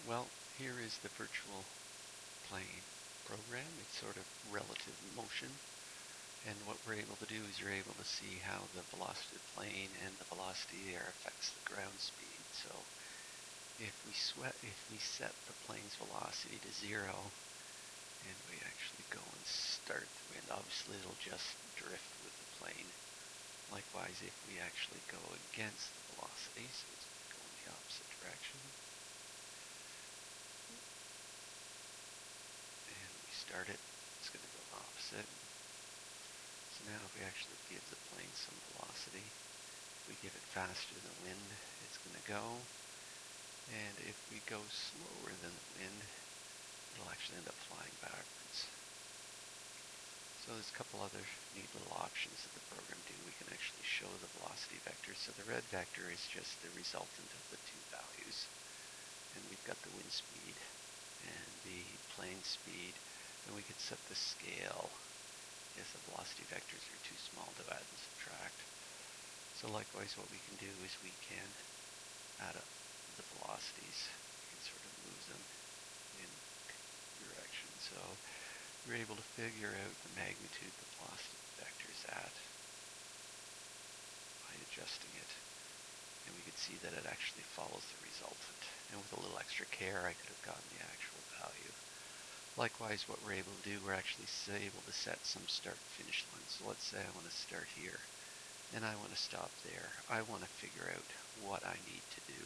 Well, here is the virtual plane program. It's sort of relative motion. And what we're able to do is you're able to see how the velocity of the plane and the velocity there affects the ground speed. So if we set the plane's velocity to 0 and we actually go and start the wind, obviously it'll just drift with the plane. Likewise, if we actually go against the velocity, so it's going to go in the opposite direction, and we start it, it's going to go opposite. So now if we actually give the plane some velocity, if we give it faster than the wind, it's going to go. And if we go slower than the wind, it'll actually end up flying backwards. So there's a couple other neat little options that the program do. We can actually show the velocity vectors. So the red vector is just the resultant of the two values. And we've got the wind speed and the plane speed. And we could set the scale if the velocity vectors are too small to add and subtract. So likewise, what we can do is we can add up the velocities. We can sort of move them in direction. So we're able to figure out the magnitude the velocity vector is at by adjusting it. And we could see that it actually follows the resultant. And with a little extra care, I could have gotten the actual value. Likewise, what we're able to do, we're actually able to set some start-finish lines. So let's say I want to start here, and I want to stop there. I want to figure out what I need to do.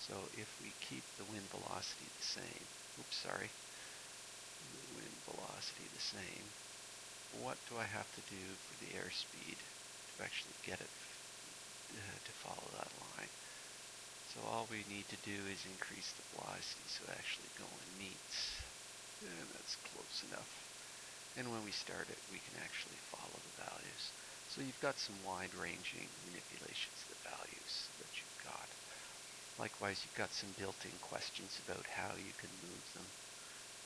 So if we keep the wind velocity the same, the wind velocity the same, what do I have to do for the airspeed to actually get it to follow that line? So all we need to do is increase the velocity so it actually go and meets. And that's close enough. And when we start it, we can actually follow the values. So you've got some wide-ranging manipulations of the values that you've got. Likewise, you've got some built-in questions about how you can move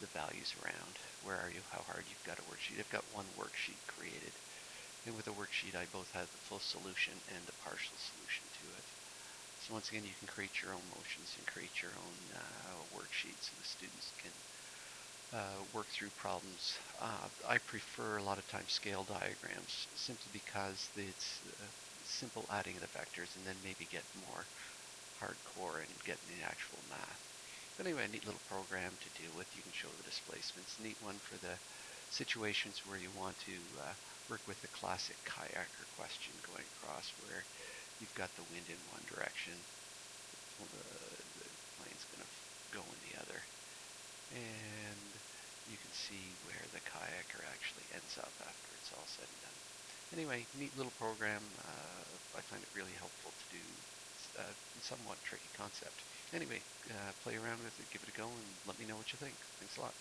the values around. Where are you? How hard? You've got a worksheet. I've got one worksheet created. And with a worksheet, I both have the full solution and a partial solution to it. So once again, you can create your own motions and create your own worksheets so the students can work through problems. I prefer a lot of times scale diagrams simply because it's simple adding of the vectors and then maybe get more hardcore and get the actual math. But anyway, a neat little program to deal with. You can show the displacements. Neat one for the situations where you want to work with the classic kayaker question going across where you've got the wind in one direction, the plane's going to go in the other. And you can see where the kayaker actually ends up after it's all said and done. Anyway, neat little program. I find it really helpful to do somewhat tricky concept. Anyway, play around with it, give it a go, and let me know what you think. Thanks a lot.